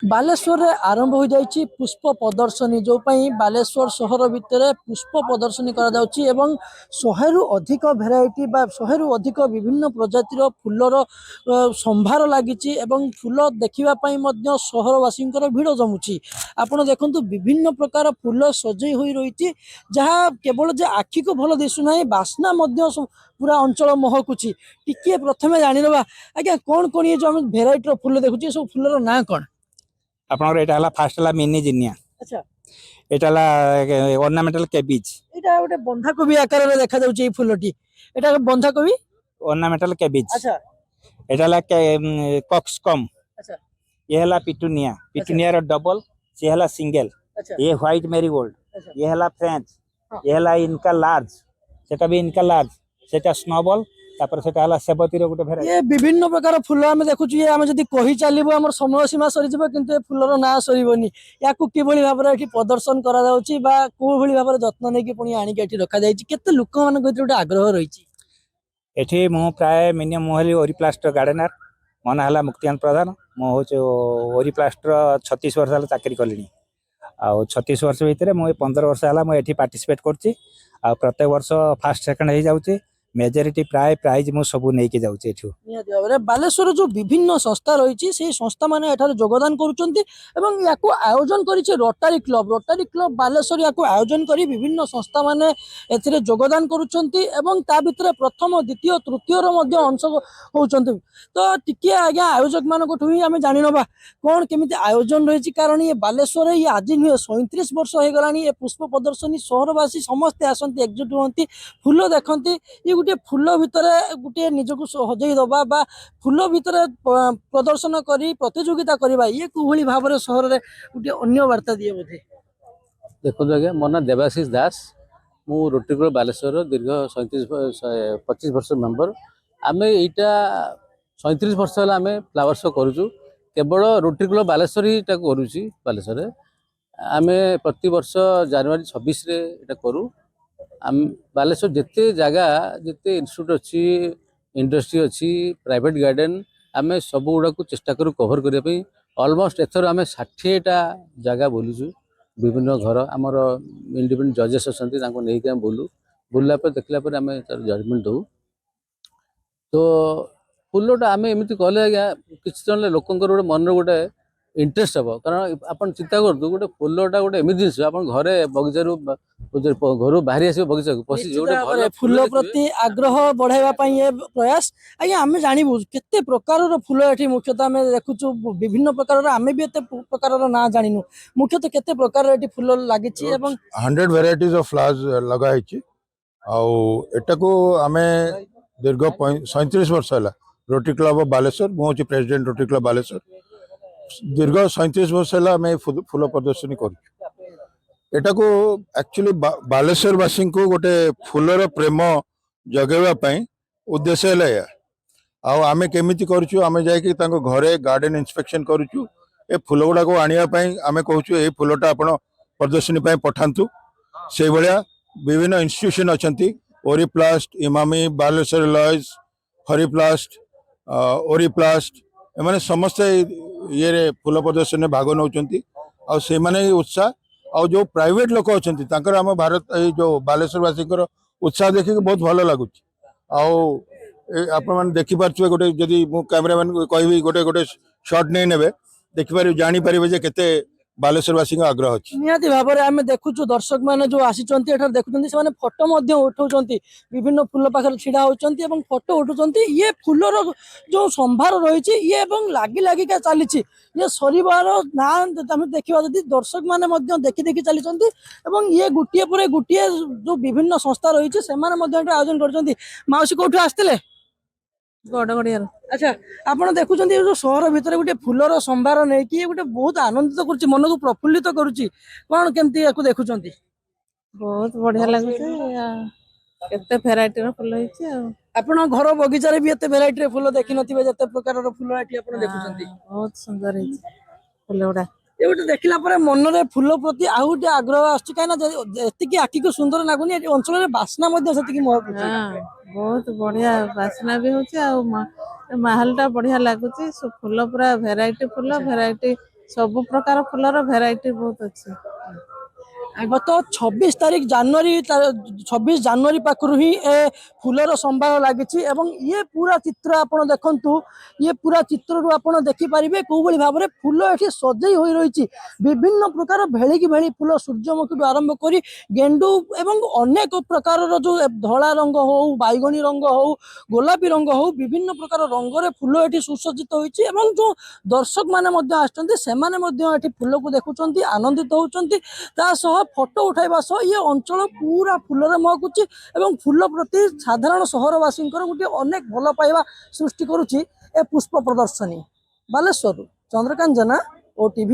बालेश्वर रे आरंभ हो जाइछि पुष्प प्रदर्शनी जो पई बालेश्वर शहर भितर पुष्प प्रदर्शनी करा जाउछि एवं 100 रु अधिक भेराइटी बा 100 रु अधिक विभिन्न प्रजातिर फुलर संभार लागिछि एवं फूल देखिबा पई मध्य शहरवासींकर भिड़ जमुछि। आपण देखंतु विभिन्न प्रकार फूल सजई होई रहिछि जहा केवल जे आखि को भलो दिसु नाही बास्ना मध्य पूरा अंचल महकुछि। टिके प्रथमे जानि रबा आज्ञा कोन कोन ये जो हम भेराइटी फूल देखुछि सब फूलर ना कोन आपनकर एटा हला फास्ट हला मिनी जिनिया। अच्छा एटा हला ऑर्नामेंटल कैबेज। एटा गोटे बंधा कोबी आकार रे देखा जाउछि ए फूलटी। एटा बंधा कोबी ऑर्नामेंटल कैबेज। अच्छा एटा हला कॉक्सकम। अच्छा ये हला पिटूनिया रो डबल से हला सिंगल। अच्छा ये व्हाइट मैरीगोल्ड। अच्छा ये हला फ्रेंच। हाँ। ये हला इनका लार्ज सेटा भी इनका लार्ज सेटा स्नोबॉल तापर सेटा हला सेबती रो गुटे भेराइटी। ये विभिन्न प्रकार फूल आमे देखुछु ये आमे जदी कहि चालिबो हमर समय सीमा सरी जिवो किंतु ए फूलर ना सरीबोनी। याकू किभली भाबरे एठी प्रदर्शन करा जाउछि बा को भली भाबरे जत्न नै कि पुनी आनी के एठी रखा जाइछि केते लोक मान को एठी आग्रह रहिछि। एठी मु प्राय मिनिमम मोहली ओरिप्लास्टर गार्डनर मन हला मुक्तियान प्रधान मो होचे ओरिप्लास्टर 36 वर्ष हला चाकरी करलिनी आ 36 वर्ष भितरे मु 15 वर्ष हला मु एठी पार्टिसिपेट करछि आ प्रत्येक वर्ष फर्स्ट सेकंड हे जाउछि मेजॉरिटी प्राय प्राइज मु सब नै के जाउछि एठु। निहाती भाबरे बालेश्वर जो विभिन्न संस्था रहिछि सेही संस्था माने एठारे योगदान करूचंती एवं याकू आयोजन करिछि रोटरी क्लब बालेश्वर याकू आयोजन करी विभिन्न संस्था माने एथिरे योगदान करूचंती एवं ता भितरे प्रथम द्वितीय तृतीय रो मध्ये अंश होउचंती। तो टिके आज्ञा आयोजक मानको ठुई आमे जानि नबा कोन केमिति आयोजन रहिछि कारण ये बालेश्वर ये आज नुहे 37 वर्ष हे गलानी ये पुष्प प्रदर्शनी शहरवासी समस्त आसंती एकजुट होंती फूल देखंती ये गुटे फूल भितरे गुटे निजको हजई दबा बा फूल भितरे प्रदर्शन करी प्रतियोगिता करबा ये कुभली भाबरे शहर रे गुटे अन्य वार्ता दिए बोधे। देखो आज्ञा मो ना देवाशीष दास मु रोटरी क्लब बालेश्वर दीर्घ 25 वर्ष मेंबर आमे एटा 37 वर्ष हला आमे फ्लावर शो करूछु केवल रोटरी क्लब बालेश्वर ही टा करूछि बालेश्वर आमे प्रति वर्ष जनवरी 26 रे एटा करू आम बालेश्वर जिते जगह जिते इंस्टीट्यूट अच्छी इंडस्ट्री अच्छी प्राइवेट गार्डन आमे सब गुड़ा को चेष्टा करू कवर करने पे ऑलमोस्ट एथर आमे 60टा जगह बुलीचु विभिन्न घर आमर इंडिपेंडेंट जजेस अच्छे नहीं बुलू बुलला देखला आमे जजमेंट दू तो फुलटा आमे एमती कहले आज्ञा किसी जन लोकंर गोटे मन गोटे इंटरेस्ट हम कारण आपन चिंता करतु गोटे फुलटा गोटे एमती जिनिस आप घरे बगीचारू घर बाहरी आस बगीचा को पशि जोटे फूल प्रति आग्रह बढ़ाइबा पई ये प्रयास आज्ञा आमे जानिबु केते प्रकार रो फूल एठी मुख्यतः आमे देखुछु विभिन्न प्रकार रो आमे भी एते प्रकार रो ना जानिनु मुख्यतः केते प्रकार एठी फूल लागिछि एवं 100 वेराइटीज ऑफ फ्लावर्स लगा हिछि आ एटा को आमे दीर्घ 37 वर्ष हला रोटरी क्लब ऑफ बालेश्वर मु होछि प्रेसिडेंट रोटरी क्लब बालेश्वर दीर्घ 37 वर्ष हला आमे फूल प्रदर्शनी करू एटा को एक्चुअली बालेश्वर वासी को गोटे फूलर प्रेम जगेवा पई उद्देश्य है आउ आमे केमिति करछु आमे जाय कि तांको घरे गार्डन इंस्पेक्शन करछु ए फूल गुडा को आनिया पई आमे कहछु ए फूलटा आपण प्रदर्शनी पई पठांतु से भलिया विभिन्न इंस्टीट्यूशन अछंती ओरिप्लास्ट इमामी बालेश्वर लॉयज हरिप्लास्ट ओरिप्लास्ट एमाने समस्त ये रे फूल प्रदर्शनी भाग नउचंती आ से माने उत्साह आ जो प्राइवेट लोक अच्छे आम भारत जो बालेश्वर वासी उत्साह देखिए बहुत भल लगुच आप देखिपे गोटे जदि कैमेरामैन कहि गोटे गोटे शॉट नहीं ने देखिपारे जानीपारे केते बालेश्वरवासी आग्रह अच्छी निहाती भाव में आम देखुचु दर्शक मैंने जो आसिचंती एठार देखुचंती से फोटो मध्य उठाउचंती विभिन्न फूल पाखर छिड़ा होचंती एवं फोटो उठाउचंती ये फूलर जो संभार रही ये एवं लागी लागिका चली ये सरिबार ना आम देखा जदि दर्शक मैंने मध्य देखि देखि चली एवं ये गुटिए पर गुटिए जो विभिन्न संस्था रही से आयोजन करचंती माउसी कोठु आस्तिले गड़गड़िया। अच्छा आपण देखुचंती जो शहर भितर गोटे फूलर संभार नहीं कि गोटे बहुत आनंदित करुच्ची मन को प्रफुल्लित करुच्ची कौन केमती याकू देखुचंती बहुत बढ़िया लगुचे केते भेराइटी रो फूल होइछि आ आपण घर बगीचा रे भी एते भेराइटी रे फूल देखि नथिबे जते प्रकार रो फूल एठी आपण देखुचंती बहुत सुंदर होइछि फूल उडा ये गोटे देखला परे मन रे फूल प्रति आ गोटे आग्रह आछि काना एतिकी आखि को सुंदर लागुनी एठी अंचल रे बासना मध्ये सेतिकी महकुछि बहुत बढ़िया बासना भी होछि आ माहौल टा बढ़िया लागुछि फूल पूरा भेराइटी फूल भेराइटी ସବୁ ପ୍ରକାର ଫୁଲର ଭେରାଇଟି ବହୁତ ଅଛି। ଗତ 26 ତାରିଖ ଜାନୁଆରୀ 26 ଜାନୁଆରୀ ପାଖରୁ ହିଁ ଏ ଫୁଲର ସମ୍ଭାର ଲାଗିଛି ଏବଂ ଇଏ ପୁରା ଚିତ୍ର ଆପଣ ଦେଖନ୍ତୁ। ଇଏ ପୁରା ଚିତ୍ରରୁ ଆପଣ ଦେଖିପାରିବେ କୋଉଭଳି ଭାବରେ ଫୁଲ ଏଠି ସଜେଇ ହୋଇ ରହିଛି। ବିଭିନ୍ନ ପ୍ରକାର ଭେଳିକି ଭେଳି ଫୁଲ ସୂର୍ଯ୍ୟମୁଖୀଠୁ ଆରମ୍ଭ କରି ଗେଣ୍ଡୁ ଏବଂ ଅନେକ ପ୍ରକାରର ଯୋଉ ଧଳା ରଙ୍ଗ ହଉ, ବାଇଗଣୀ ରଙ୍ଗ ହଉ, ଗୋଲାପୀ ରଙ୍ଗ ହଉ, ବିଭିନ୍ନ ପ୍ରକାର ରଙ୍ଗରେ ଫୁଲ ଏଠି ସୁସଜ୍ଜିତ ହୋଇଛି ଏବଂ ଯୋଉ ଦର୍ଶକ ମାନେ ମଧ୍ୟ ଆସିଛନ୍ତି ସେମାନେ ମଧ୍ୟ ଏଠି ଫୁଲକୁ ଦେଖୁଛନ୍ତି, ଆନନ୍ଦିତ ହଉଛନ୍ତି। ତା ସହ ଫଟୋ ଉଠାଇବା ସହ ଇଏ ଅଞ୍ଚଳ ପୁରା ଫୁଲରେ ମହକୁଛି ଏବଂ ଫୁଲ ପ୍ରତି ସାଧାରଣ ସହରବାସୀଙ୍କର ଗୋଟିଏ ଅନେକ ଭଲ ପାଇବା ସୃଷ୍ଟି କରୁଛି ଏ ପୁଷ୍ପ ପ୍ରଦର୍ଶନୀ। ବାଲେଶ୍ୱରରୁ ଚନ୍ଦ୍ରକାନ୍ତ ଜେନା, OTV।